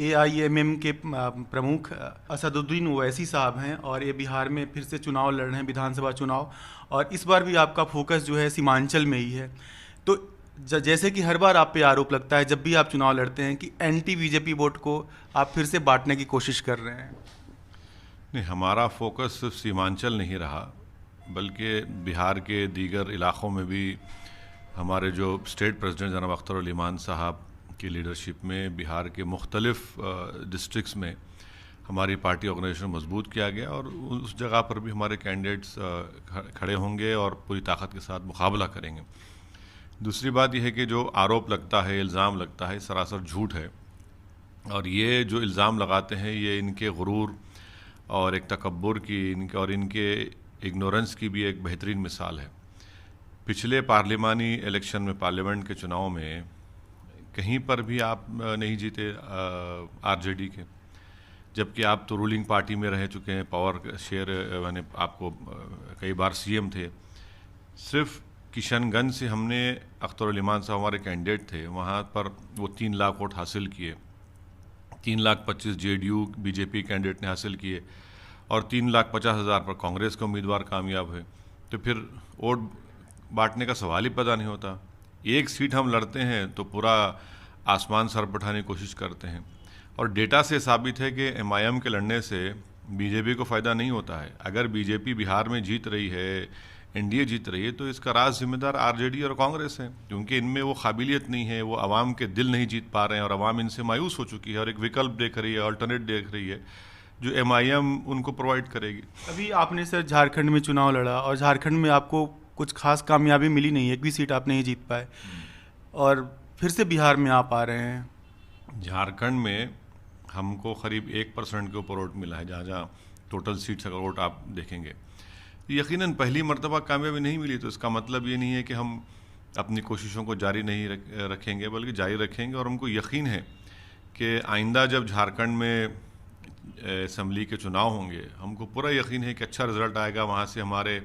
AIMM के प्रमुख असदुद्दीन ओवैसी साहब हैं और ये बिहार में फिर से चुनाव लड़ रहे हैं, विधानसभा चुनाव। और इस बार भी आपका फोकस जो है सीमांचल में ही है। तो जैसे कि हर बार आप पे आरोप लगता है जब भी आप चुनाव लड़ते हैं कि एंटी बीजेपी वोट को आप फिर से बांटने की कोशिश कर रहे हैं। नहीं, हमारा फोकस सिर्फ सीमांचल नहीं रहा, बल्कि बिहार के दीगर इलाक़ों में भी हमारे जो स्टेट प्रेसिडेंट जनाब अख्तर उल ईमान साहब की लीडरशिप में बिहार के मुख्तलिफ डिस्ट्रिक्ट्स में हमारी पार्टी ऑर्गेनाइजेशन मजबूत किया गया और उस जगह पर भी हमारे कैंडिडेट्स खड़े होंगे और पूरी ताकत के साथ मुकाबला करेंगे। दूसरी बात यह है कि जो आरोप लगता है, इल्ज़ाम लगता है, सरासर झूठ है। और ये जो इल्ज़ाम लगाते हैं ये इनके गुरूर और एक तकब्बुर की और इनके इग्नोरेंस की भी एक बेहतरीन मिसाल है। पिछले पार्लिमानी इलेक्शन में, पार्लियामेंट के चुनाव में कहीं पर भी आप नहीं जीते आरजेडी के, जबकि आप तो रूलिंग पार्टी में रह चुके हैं, पावर शेयर मैंने आपको कई बार सीएम थे। सिर्फ किशनगंज से हमने अख्तर उल ईमान साहब हमारे कैंडिडेट थे, वहाँ पर वो 3 लाख वोट हासिल किए, 3,25,000 जेडीयू बीजेपी कैंडिडेट ने हासिल किए और 3,50,000 पर कांग्रेस के उम्मीदवार कामयाब हुए। तो फिर वोट बांटने का सवाल ही पैदा नहीं होता। एक सीट हम लड़ते हैं तो पूरा आसमान सर पर उठाने की कोशिश करते हैं। और डेटा से साबित है कि एमआईएम के लड़ने से बीजेपी को फ़ायदा नहीं होता है। अगर बीजेपी बिहार में जीत रही है, एनडीए जीत रही है, तो इसका राज जिम्मेदार आरजेडी और कांग्रेस है, क्योंकि इनमें वो काबिलियत नहीं है, वो आवाम के दिल नहीं जीत पा रहे हैं और आवाम इनसे मायूस हो चुकी है और एक विकल्प देख रही है, अल्टरनेट देख रही है जो एमआईएम उनको प्रोवाइड करेगी। अभी आपने सर झारखंड में चुनाव लड़ा और झारखंड में आपको कुछ खास कामयाबी मिली नहीं, एक भी सीट आप नहीं जीत पाए और फिर से बिहार में आप आ रहे हैं। झारखंड में हमको करीब 1% के ऊपर वोट मिला है, जहाँ टोटल सीट्स अगर वोट आप देखेंगे। यकीनन पहली मर्तबा कामयाबी नहीं मिली तो इसका मतलब ये नहीं है कि हम अपनी कोशिशों को जारी नहीं रखेंगे, बल्कि जारी रखेंगे। और हमको यकीन है कि आइंदा जब झारखंड में असम्बली के चुनाव होंगे, हमको पूरा यकीन है कि अच्छा रिजल्ट आएगा, वहाँ से हमारे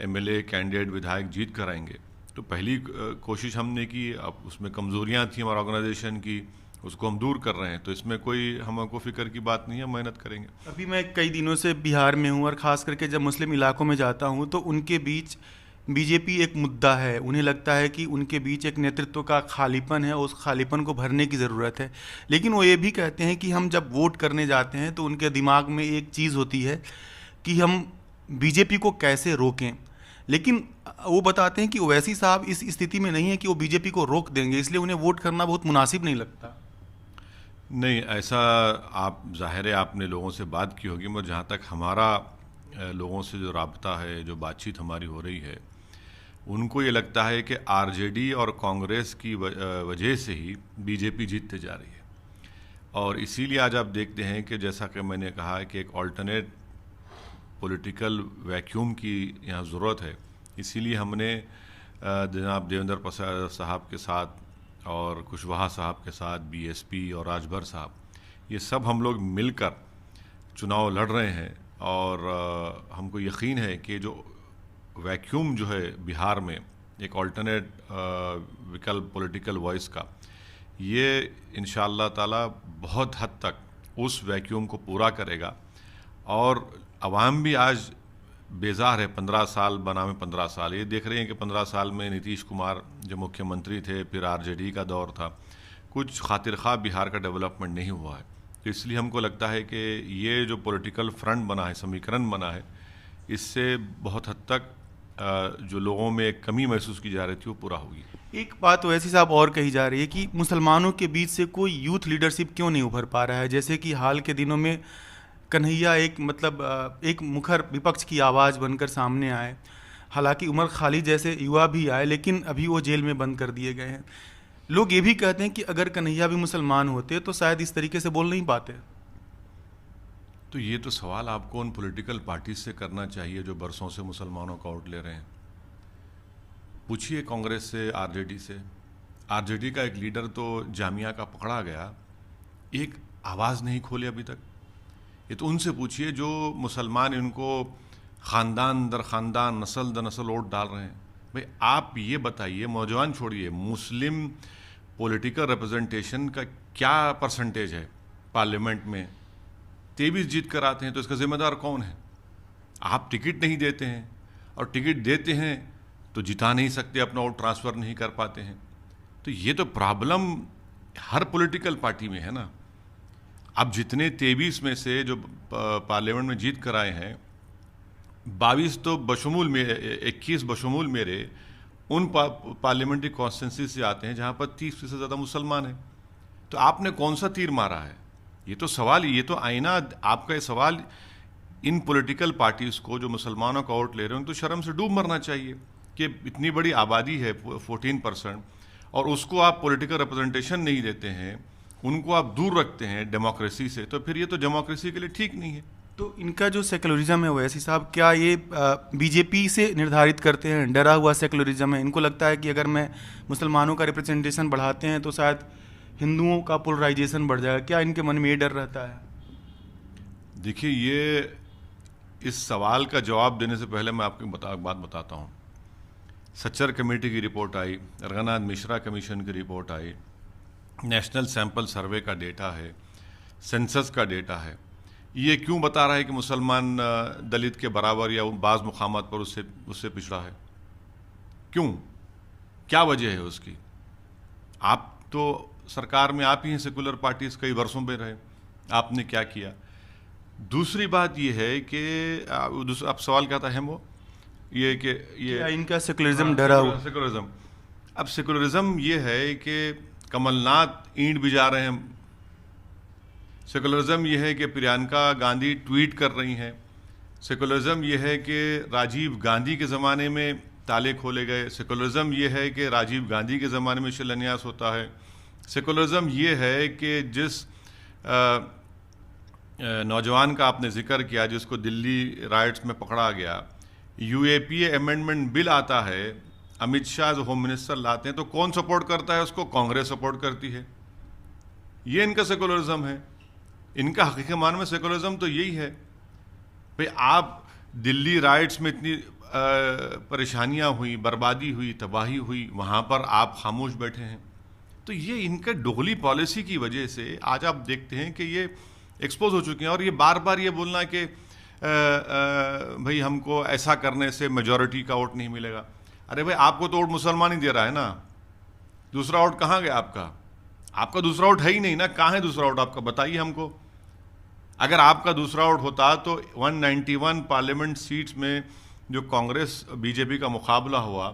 एमएलए, कैंडिडेट, विधायक जीत कर आएंगे। तो पहली कोशिश हमने की, अब उसमें कमज़ोरियाँ थी हमारे ऑर्गेनाइजेशन की, उसको हम दूर कर रहे हैं। तो इसमें कोई हमको फ़िक्र की बात नहीं है, मेहनत करेंगे। अभी मैं कई दिनों से बिहार में हूँ और ख़ास करके जब मुस्लिम इलाकों में जाता हूँ तो उनके बीच बीजेपी एक मुद्दा है। उन्हें लगता है कि उनके बीच एक नेतृत्व का खालीपन है, उस खालीपन को भरने की ज़रूरत है। लेकिन वो ये भी कहते हैं कि हम जब वोट करने जाते हैं तो उनके दिमाग में एक चीज़ होती है कि हम बीजेपी को कैसे रोकें। लेकिन वो बताते हैं कि ओवैसी साहब इस स्थिति में नहीं है कि वो बीजेपी को रोक देंगे, इसलिए उन्हें वोट करना बहुत मुनासिब नहीं लगता। नहीं, ऐसा आप ज़ाहिर है आपने लोगों से बात की होगी, मगर जहाँ तक हमारा लोगों से जो राब्ता है, जो बातचीत हमारी हो रही है, उनको ये लगता है कि आरजेडी और कांग्रेस की वजह से ही बीजेपी जीतते जा रही है। और इसीलिए आज आप देखते हैं कि जैसा कि मैंने कहा कि एक ऑल्टरनेट पॉलिटिकल वैक्यूम की यहाँ ज़रूरत है। इसीलिए हमने जनाब देवेंद्र प्रसाद साहब के साथ और कुशवाहा साहब के साथ, बीएसपी और राजभर साहब, ये सब हम लोग मिलकर चुनाव लड़ रहे हैं। और हमको यकीन है कि जो वैक्यूम जो है बिहार में, एक ऑल्टरनेट विकल्प पॉलिटिकल वॉइस का, ये इंशाअल्लाह ताला बहुत हद तक उस वैक्यूम को पूरा करेगा। और आवाम भी आज बेजार है। 15 साल बनामे 15 साल, ये देख रहे हैं कि 15 साल में नीतीश कुमार जो मुख्यमंत्री थे, फिर आरजेडी का दौर था, कुछ खातिर ख्वाह बिहार का डेवलपमेंट नहीं हुआ है। तो इसलिए हमको लगता है कि ये जो पॉलिटिकल फ्रंट बना है, समीकरण बना है, इससे बहुत हद तक जो लोगों में एक कमी महसूस की जा रही थी वो पूरा होगी। एक बात वैसी साहब और कही जा रही है कि मुसलमानों के बीच से कोई यूथ लीडरशिप क्यों नहीं उभर पा रहा है। जैसे कि हाल के दिनों में कन्हैया एक मुखर विपक्ष की आवाज़ बनकर सामने आए। हालांकि उमर खालिद जैसे युवा भी आए, लेकिन अभी वो जेल में बंद कर दिए गए हैं। लोग ये भी कहते हैं कि अगर कन्हैया भी मुसलमान होते तो शायद इस तरीके से बोल नहीं पाते। तो ये तो सवाल आपको उन पॉलिटिकल पार्टी से करना चाहिए जो बरसों से मुसलमानों का वोट ले रहे हैं। पूछिए कांग्रेस से, आरजेडी से। आरजेडी का एक लीडर तो जामिया का पकड़ा गया, एक आवाज़ नहीं खोले अभी तक। ये तो उनसे पूछिए जो मुसलमान इनको ख़ानदान दर ख़ानदान, नस्ल दर नस्ल वोट डाल रहे हैं। भाई आप ये बताइए, नौजवान छोड़िए, मुस्लिम पॉलिटिकल रिप्रेजेंटेशन का क्या परसेंटेज है पार्लियामेंट में, 23 जीत कर आते हैं, तो इसका जिम्मेदार कौन है? आप टिकट नहीं देते हैं, और टिकट देते हैं तो जिता नहीं सकते, अपना वोट ट्रांसफ़र नहीं कर पाते हैं। तो ये तो प्रॉब्लम हर पॉलिटिकल पार्टी में है ना। अब जितने 23 में से जो पार्लियामेंट में जीत कर आए हैं, 22 तो बशमूल में 21 बशमूल मेरे उन पार्लियामेंट्री कॉन्स्टिट्यूंसी से आते हैं जहाँ पर 30% से ज़्यादा मुसलमान हैं। तो आपने कौन सा तीर मारा है? ये तो सवाल, ये तो आईना आपका ये सवाल इन पॉलिटिकल पार्टीज़ को जो मुसलमानों का वोट ले रहे हैं तो शर्म से डूब मरना चाहिए कि इतनी बड़ी आबादी है 14%, और उसको आप पॉलिटिकल रिप्रेजेंटेशन नहीं देते हैं, उनको आप दूर रखते हैं डेमोक्रेसी से, तो फिर ये तो डेमोक्रेसी के लिए ठीक नहीं है। तो इनका जो सेकुलरिज्म है ओवैसी साहब, क्या ये बीजेपी से निर्धारित करते हैं? डरा हुआ सेकुलरिज्म है, इनको लगता है कि अगर मैं मुसलमानों का रिप्रेजेंटेशन बढ़ाते हैं तो शायद हिंदुओं का पोलराइजेशन बढ़ जाएगा। क्या इनके मन में ये डर रहता है? देखिए, ये इस सवाल का जवाब देने से पहले मैं आपको बात बताता हूँ। सच्चर कमेटी की रिपोर्ट आई, रघुनाथ मिश्रा कमीशन की रिपोर्ट आई, नेशनल सैंपल सर्वे का डेटा है, सेंसस का डेटा है। ये क्यों बता रहा है कि मुसलमान दलित के बराबर या बाज़ मुकामात पर उससे पिछड़ा है? क्यों? क्या वजह है उसकी? आप तो सरकार में आप ही हैं, सेकुलर पार्टीज कई वर्षों में रहे, आपने क्या किया? दूसरी बात ये है कि आप सवाल क्या था है वो ये कि ये इनका सेकुलरिज्म डरा हुआ सेकुलरिज्म। अब सेकुलरिज्म ये है कि कमलनाथ ईंट बिजा रहे हैं, सेकुलरिज्म ये है कि प्रियंका गांधी ट्वीट कर रही हैं, सेकुलरिज्म ये है कि राजीव गांधी के ज़माने में ताले खोले गए, सेकुलरिज्म ये है कि राजीव गांधी के ज़माने में शिलान्यास होता है, सेकुलरिज्म ये है कि जिस नौजवान का आपने जिक्र किया जिसको दिल्ली राइट्स में पकड़ा गया, यूएपीए अमेंडमेंट बिल आता है, अमित शाह जो होम मिनिस्टर लाते हैं, तो कौन सपोर्ट करता है उसको? कांग्रेस सपोर्ट करती है। ये इनका सेकुलरिज्म है। इनका हकीकी मान में सेकुलरिज्म तो यही है भाई, आप दिल्ली राइट्स में इतनी परेशानियां हुई, बर्बादी हुई, तबाही हुई, वहाँ पर आप खामोश बैठे हैं। तो ये इनका दोगली पॉलिसी की वजह से आज आप देखते हैं कि ये एक्सपोज हो चुके हैं। और ये बार बार ये बोलना कि भाई हमको ऐसा करने से मेजॉरिटी का वोट नहीं मिलेगा। अरे भाई, आपको तो वोट मुसलमान ही दे रहा है ना, दूसरा वोट कहाँ गया आपका? आपका दूसरा वोट है ही नहीं ना, कहाँ है दूसरा वोट आपका? बताइए हमको। अगर आपका दूसरा वोट होता तो 191 पार्लियामेंट सीट्स में जो कांग्रेस बीजेपी का मुकाबला हुआ,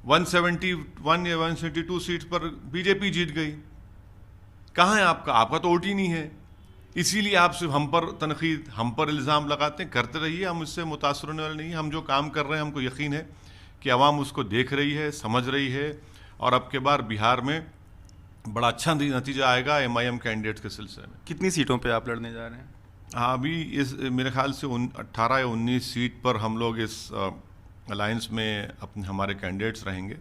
171 या 172 सीट्स पर बीजेपी जीत गई। कहाँ है आपका? आपका तो वोट ही नहीं है। इसीलिए आप सिर्फ हम पर तनकीद, हम पर इल्ज़ाम लगाते हैं। करते रहिए, हम इससे मुतासर होने वाले नहीं हैं। हम जो काम कर रहे हैं हमको यकीन है कि आवाम उसको देख रही है, समझ रही है, और अब के बार बिहार में बड़ा अच्छा नतीजा आएगा एमआईएम कैंडिडेट्स के सिलसिले में। कितनी सीटों पे आप लड़ने जा रहे हैं? हाँ, अभी इस मेरे ख्याल से 18 या 19 सीट पर हम लोग इस अलायंस में अपने हमारे कैंडिडेट्स रहेंगे,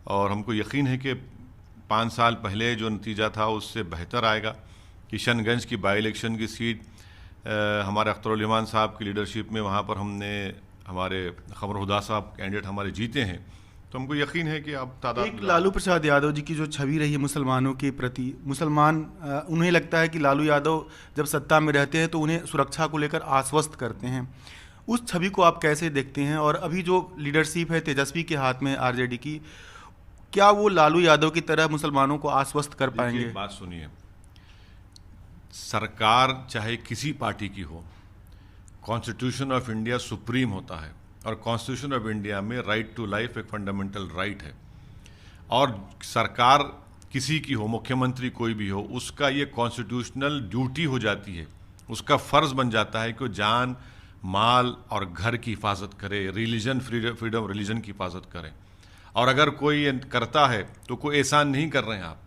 और हमको यकीन है कि 5 साल पहले जो नतीजा था उससे बेहतर आएगा। किशनगंज की बाई इलेक्शन की सीट हमारे अख्तरुल इमान साहब की लीडरशिप में, वहाँ पर हमने हमारे खबर हुदा साहब कैंडिडेट हमारे जीते हैं, तो हमको यकीन है कि अब तादाद। एक लालू प्रसाद यादव जी की जो छवि रही है मुसलमानों के प्रति, मुसलमान उन्हें लगता है कि लालू यादव जब सत्ता में रहते हैं तो उन्हें सुरक्षा को लेकर आश्वस्त करते हैं। उस छवि को आप कैसे देखते हैं? और अभी जो लीडरशिप है तेजस्वी के हाथ में आरजेडी की, क्या वो लालू यादव की तरह मुसलमानों को आश्वस्त कर पाएंगे? बात सुनिए, सरकार चाहे किसी पार्टी की हो, कॉन्स्टिट्यूशन ऑफ इंडिया सुप्रीम होता है, और कॉन्स्टिट्यूशन ऑफ इंडिया में राइट टू लाइफ एक फंडामेंटल राइट है। और सरकार किसी की हो, मुख्यमंत्री कोई भी हो, उसका ये कॉन्स्टिट्यूशनल ड्यूटी हो जाती है, उसका फ़र्ज़ बन जाता है कि वो जान, माल और घर की हिफाजत करे, रिलीजन फ्रीडम रिलीजन की हिफाजत करे। और अगर कोई ये करता है तो कोई एहसान नहीं कर रहे हैं आप,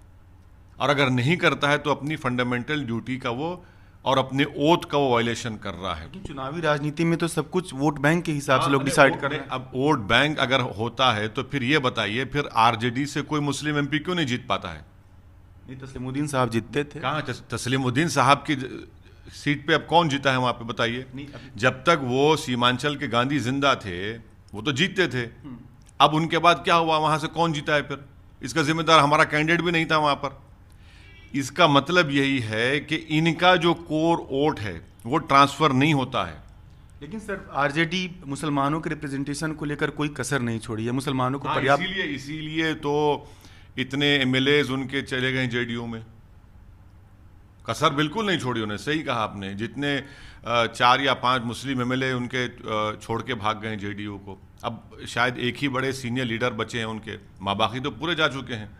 और अगर नहीं करता है तो अपनी फंडामेंटल ड्यूटी का वो और अपने ओथ का वो वायलेशन कर रहा है। चुनावी राजनीति में तो सब कुछ वोट बैंक के हिसाब से लोग डिसाइड कर रहे हैं। अब वोट बैंक अगर होता है तो फिर ये बताइए, फिर आरजेडी से कोई मुस्लिम एमपी क्यों नहीं जीत पाता है? नहीं, तस्लीमुद्दीन साहब जीतते थे। कहाँ तस्लीमुद्दीन साहब की सीट पे अब कौन जीता है वहाँ पे? बताइए। जब तक वो सीमांचल के गांधी जिंदा थे वो तो जीतते थे। अब उनके बाद क्या हुआ? वहाँ से कौन जीता है फिर? इसका जिम्मेदार हमारा कैंडिडेट भी नहीं था वहाँ पर। इसका मतलब यही है कि इनका जो कोर वोट है वो ट्रांसफ़र नहीं होता है। लेकिन सर आरजेडी मुसलमानों के रिप्रेजेंटेशन को लेकर कोई कसर नहीं छोड़ी है, मुसलमानों को पर्याप्त। इसीलिए तो इतने एमएलएज उनके चले गए जेडीयू में। कसर बिल्कुल नहीं छोड़ी उन्हें, सही कहा आपने। जितने 4 या 5 मुस्लिम एमएलए उनके छोड़ के भाग गए जेडीयू को। अब शायद एक ही बड़े सीनियर लीडर बचे हैं उनके, माँ बाकी तो पूरे जा चुके हैं।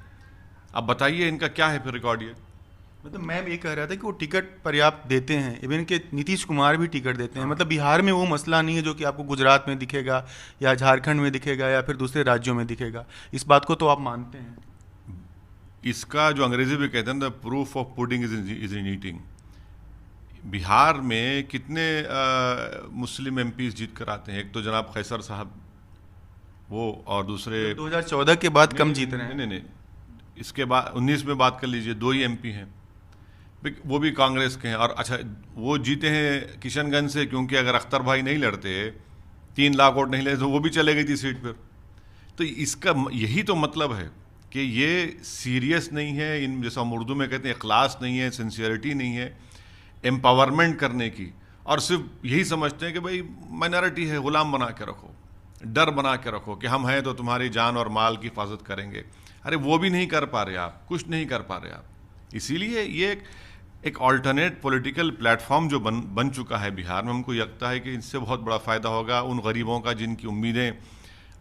अब बताइए इनका क्या है फिर रिकॉर्ड ये। मतलब मैं ये कह रहा था कि वो टिकट पर्याप्त देते हैं, इवन के नीतीश कुमार भी टिकट देते हैं। मतलब बिहार में वो मसला नहीं है जो कि आपको गुजरात में दिखेगा या झारखंड में दिखेगा या फिर दूसरे राज्यों में दिखेगा। इस बात को तो आप मानते हैं? इसका जो अंग्रेजी में कहते हैं ना, proof of pudding is in eating. Bihar में कितने मुस्लिम एमपीज जीत कर आते हैं? एक तो जनाब खैसर साहब वो, और दूसरे 2014 के बाद कम जीत रहे हैं। नहीं, इसके बाद 19 में बात कर लीजिए, 2 ही एमपी हैं, वो भी कांग्रेस के हैं। और अच्छा, वो जीते हैं किशनगंज से, क्योंकि अगर अख्तर भाई नहीं लड़ते, 3 लाख वोट नहीं ले, तो वो भी चले गई थी सीट पर। तो इसका यही तो मतलब है कि ये सीरियस नहीं है, इन जैसा हम उर्दू में कहते हैं इखलास नहीं है, सिंसियरिटी नहीं है एम्पावरमेंट करने की, और सिर्फ यही समझते हैं कि भाई माइनॉरिटी है, गुलाम बना के रखो, डर बना के रखो कि हम हैं तो तुम्हारी जान और माल की हिफाजत करेंगे। अरे वो भी नहीं कर पा रहे आप, कुछ नहीं कर पा रहे आप। इसीलिए ये एक ऑल्टरनेट पॉलिटिकल प्लेटफॉर्म जो बन चुका है बिहार में, हमको लगता है कि इससे बहुत बड़ा फ़ायदा होगा उन गरीबों का जिनकी उम्मीदें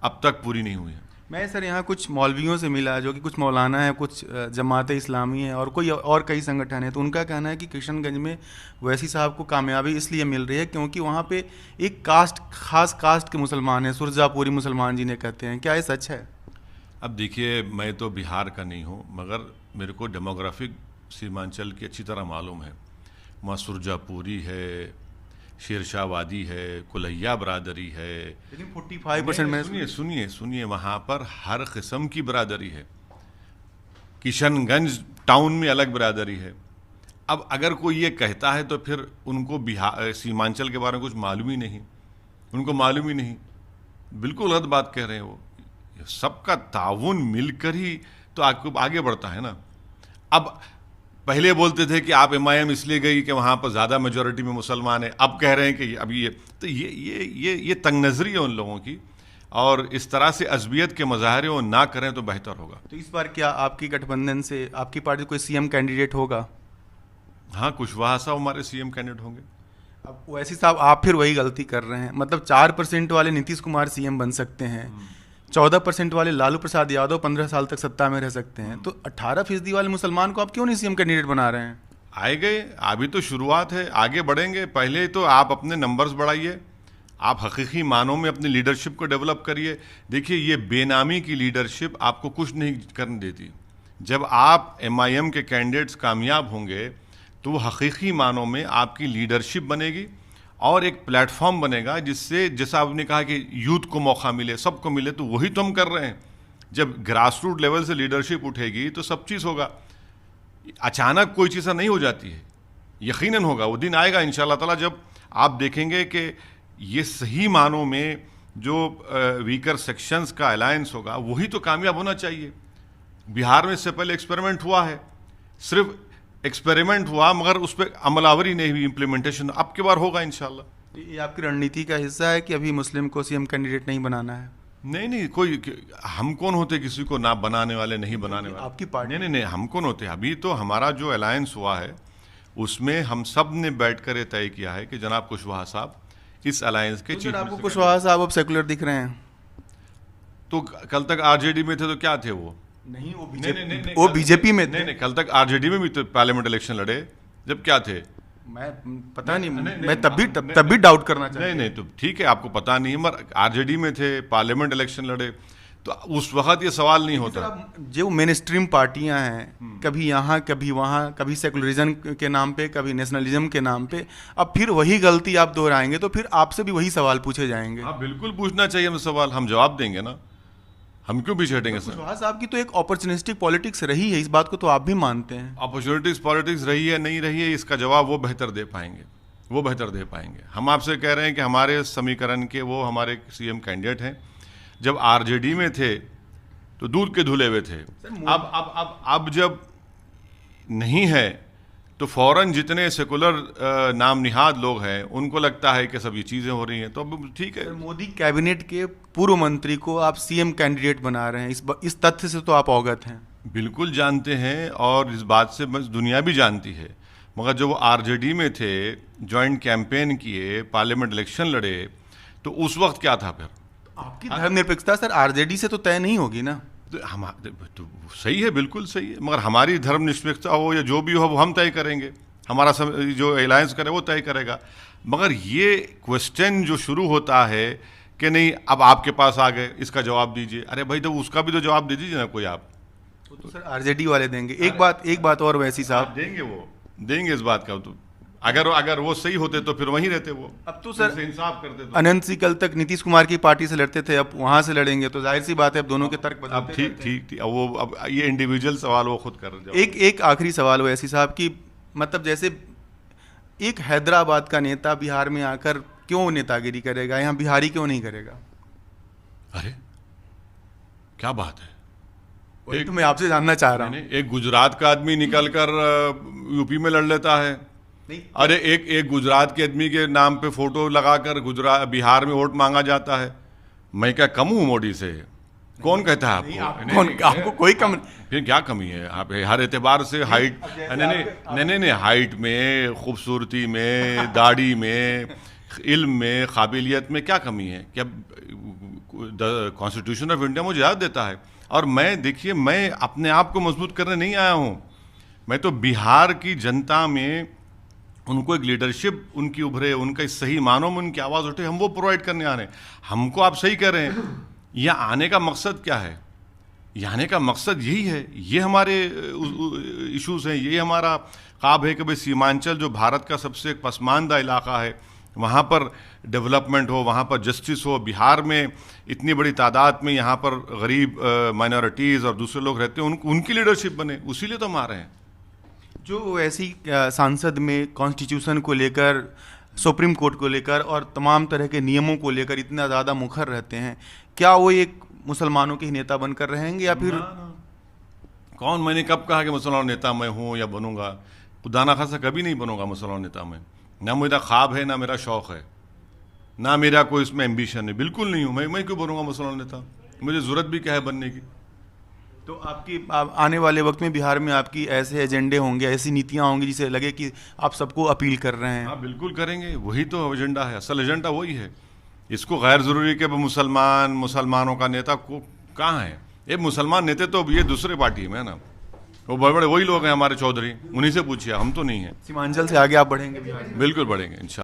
अब तक पूरी नहीं हुई हैं। मैं सर यहाँ कुछ मौलवियों से मिला जो कि कुछ मौलाना है, कुछ जमात इस्लामी है और कोई और कई संगठन है। तो उनका कहना है कि किशनगंज में वैसी साहब को कामयाबी इसलिए मिल रही है क्योंकि वहाँ पे एक कास्ट, खास कास्ट के मुसलमान हैं, सुरजापुरी मुसलमान जिन्हें कहते हैं। क्या ये सच है? अब देखिए, मैं तो बिहार का नहीं हूँ, मगर मेरे को डेमोग्राफिक सीमांचल की अच्छी तरह मालूम है। वहाँ सुरजापुरी है, शेरशाहवादी है, कुलैया बरादरी है, लेकिन 45% में सुनिए वहाँ पर हर किस्म की बरादरी है। किशनगंज टाउन में अलग बरादरी है। अब अगर कोई ये कहता है तो फिर उनको बिहार सीमांचल के बारे में कुछ मालूम ही नहीं, उनको मालूम ही नहीं। बिल्कुल गलत बात कह रहे हैं वो। सबका ताउन मिलकर ही तो आपको आगे बढ़ता है ना। अब पहले बोलते थे कि आप एमआईएम इसलिए गई कि वहाँ पर ज़्यादा मेजॉरिटी में मुसलमान है, अब कह रहे हैं कि अभी ये तो ये तंग नज़री है उन लोगों की, और इस तरह से अज़बियत के मज़ाहरे वो ना करें तो बेहतर होगा। तो इस बार क्या आपकी गठबंधन से आपकी पार्टी कोई सीएम कैंडिडेट होगा? हाँ, कुशवाहा साहब हमारे सीएम कैंडिडेट होंगे। अब वैसी साहब आप फिर वही गलती कर रहे हैं। मतलब 4% वाले नीतीश कुमार सीएम बन सकते हैं, 14% वाले लालू प्रसाद यादव 15 साल तक सत्ता में रह सकते हैं, तो 18% वाले मुसलमान को आप क्यों नहीं सीएम कैंडिडेट बना रहे हैं? आए गए, अभी तो शुरुआत है, आगे बढ़ेंगे। पहले तो आप अपने नंबर्स बढ़ाइए, आप हकीकी मानों में अपनी लीडरशिप को डेवलप करिए। देखिए, ये बेनामी की लीडरशिप आपको कुछ नहीं करने देती। जब आप एमआईएम के कैंडिडेट्स कामयाब होंगे तो वो हकीकी मानों में आपकी लीडरशिप बनेगी और एक प्लेटफॉर्म बनेगा जिससे, जैसा आपने कहा कि यूथ को मौका मिले, सबको मिले, तो वही तो हम कर रहे हैं। जब ग्रास रूट लेवल से लीडरशिप उठेगी तो सब चीज़ होगा। अचानक कोई चीज़ नहीं हो जाती है, यकीनन होगा। वो दिन आएगा इंशाअल्लाह ताला जब आप देखेंगे कि ये सही मानों में जो वीकर सेक्शंस का अलायंस होगा वही तो कामयाब होना चाहिए। बिहार में इससे पहले एक्सपेरिमेंट हुआ है, सिर्फ एक्सपेरिमेंट हुआ, मगर उस पर अमलावरी नहीं हुई, इम्प्लीमेंटेशन अब की बार होगा इंशाल्लाह। ये आपकी रणनीति का हिस्सा है कि अभी मुस्लिम को सीएम कैंडिडेट नहीं बनाना है? नहीं, कोई हम कौन होते किसी को ना बनाने वाले, नहीं बनाने वाले? आपकी पार्टी? नहीं, हम कौन होते? अभी तो हमारा जो अलायंस हुआ है उसमें हम सब ने बैठकर ये तय किया है कि जनाब कुशवाहा साहब इस अलायंस के चीफ। आपको कुशवाहा साहब अब सेकुलर दिख रहे हैं? तो कल तक आरजेडी में थे तो क्या थे वो? नहीं, वो बीजेपी में थे। नहीं, कल तक आरजेडी में भी तो पार्लियामेंट इलेक्शन लड़े, जब क्या थे? मैं पता नहीं, मैं तब भी डाउट करना चाहता। नहीं, तो ठीक है, आपको पता नहीं, मगर आरजेडी में थे, पार्लियामेंट इलेक्शन लड़े, तो उस वक्त ये सवाल नहीं होता। जो मेन स्ट्रीम पार्टियां हैं, कभी यहाँ कभी वहाँ, कभी सेकुलरिज्म के नाम पे, कभी नेशनलिज्म के नाम पे, अब फिर वही गलती आप दोहराएंगे तो फिर आपसे भी वही सवाल पूछे जाएंगे। हाँ, बिल्कुल पूछना चाहिए हमें सवाल, हम जवाब देंगे ना, हम क्यों पीछे हटेंगे सर? कुशवाहा साहब की तो एक अपॉर्चुनिस्टिक पॉलिटिक्स रही है, इस बात को तो आप भी मानते हैं। अपॉर्चुनिटीज पॉलिटिक्स रही है, नहीं रही है, इसका जवाब वो बेहतर दे पाएंगे। हम आपसे कह रहे हैं कि हमारे समीकरण के वो हमारे सीएम कैंडिडेट हैं। जब आरजेडी में थे तो दूध के धुले हुए थे। अब जब नहीं है तो फौरन जितने सेकुलर नाम निहाद लोग हैं उनको लगता है कि सब ये चीज़ें हो रही हैं, तो अब ठीक है। मोदी कैबिनेट के पूर्व मंत्री को आप सीएम कैंडिडेट बना रहे हैं, इस तथ्य से तो आप अवगत हैं। बिल्कुल जानते हैं और इस बात से बस दुनिया भी जानती है, मगर जब वो आरजेडी में थे, जॉइंट कैंपेन किए, पार्लियामेंट इलेक्शन लड़े, तो उस वक्त क्या था फिर? आपकी धर्मनिरपेक्षता सर आरजेडी से तो तय नहीं होगी ना। तो सही है, बिल्कुल सही है, मगर हमारी धर्मनिरपेक्षता हो या जो भी हो वो हम तय करेंगे, हमारा जो अलायंस करे वो तय करेगा। मगर ये क्वेश्चन जो शुरू होता है कि नहीं अब आपके पास आ गए, इसका जवाब दीजिए, अरे भाई तो उसका भी तो जवाब दे दीजिए ना कोई आप। तो सर आरजेडी वाले देंगे। एक बात और वैसी साहब देंगे, वो देंगे इस बात का। तो अगर वो सही होते तो फिर वहीं रहते वो। अब तो सर इंसाफ करते तो। अनंत सी कल तक नीतीश कुमार की पार्टी से लड़ते थे, अब वहां से लड़ेंगे, तो जाहिर सी बात है अब दोनों के तर्क बदलते अब ठीक अब वो अब ये इंडिविजुअल सवाल वो खुद कर रहे हैं। एक आखिरी सवाल वैसी साहब की, मतलब जैसे एक हैदराबाद का नेता बिहार में आकर क्यों नेतागिरी करेगा, यहाँ बिहारी क्यों नहीं करेगा? अरे क्या बात है, तो मैं आपसे जानना चाह रहा हूँ। एक गुजरात का आदमी निकल कर यूपी में लड़ लेता है। नहीं, अरे एक गुजरात के आदमी के नाम पे फोटो लगाकर बिहार में वोट मांगा जाता है। मैं क्या कम हूँ मोदी से? कौन कहता है आपको? आपको कोई कम? फिर क्या कमी है? आप हर एतबार से हाइट, नहीं, हाइट में, खूबसूरती में, दाढ़ी में, इल्म में, काबिलियत में क्या कमी है? क्या कॉन्स्टिट्यूशन ऑफ इंडिया मुझे याद देता है। और मैं देखिए, मैं अपने आप को मजबूत करने नहीं आया हूँ, मैं तो बिहार की जनता में उनको एक लीडरशिप उनकी उभरे, उनका इस सही मानों में उनकी आवाज़ उठे, हम वो प्रोवाइड करने आ रहे हैं। हमको आप सही कह रहे हैं, यहाँ आने का मकसद क्या है? यहाँ आने का मकसद यही है, ये हमारे इश्यूज़ हैं, ये हमारा ख्वाब है कि भाई सीमांचल जो भारत का सबसे पसमानदा इलाका है, वहाँ पर डेवलपमेंट हो, वहाँ पर जस्टिस हो। बिहार में इतनी बड़ी तादाद में यहाँ पर गरीब माइनॉरिटीज़ और दूसरे लोग रहते हैं, उनकी लीडरशिप बने, उसीलिए तो हम आ रहे हैं। जो ऐसी संसद में कॉन्स्टिट्यूशन को लेकर, सुप्रीम कोर्ट को लेकर और तमाम तरह के नियमों को लेकर इतना ज़्यादा मुखर रहते हैं, क्या वो एक मुसलमानों के ही नेता बनकर रहेंगे या फिर ना। कौन, मैंने कब कहा कि मुसलमान नेता मैं हूँ या बनूंगा? खुदा ना खासा कभी नहीं बनूंगा मुसलमान नेता मैं। ना मेरा ख्वाब है, ना मेरा शौक़ है, ना मेरा कोई इसमें एम्बिशन है, बिल्कुल नहीं हूँ। मैं क्यों बनूंगा मुसलमान नेता? मुझे ज़रूरत भी क्या है बनने की? तो आप आने वाले वक्त में बिहार में आपकी ऐसे एजेंडे होंगे, ऐसी नीतियां होंगी जिसे लगे कि आप सबको अपील कर रहे हैं? हाँ बिल्कुल करेंगे, वही तो एजेंडा है, असल एजेंडा वही है। इसको गैर ज़रूरी कि मुसलमानों का नेता को कहाँ है? ये मुसलमान नेता तो ये दूसरे पार्टी में है ना, वो बड़े बड़े वही लोग हैं हमारे चौधरी, उन्हीं से पूछिए, हम तो नहीं हैं। सीमांचल से आगे आप बढ़ेंगे बिहार में? बिल्कुल बढ़ेंगे इंशाल्लाह।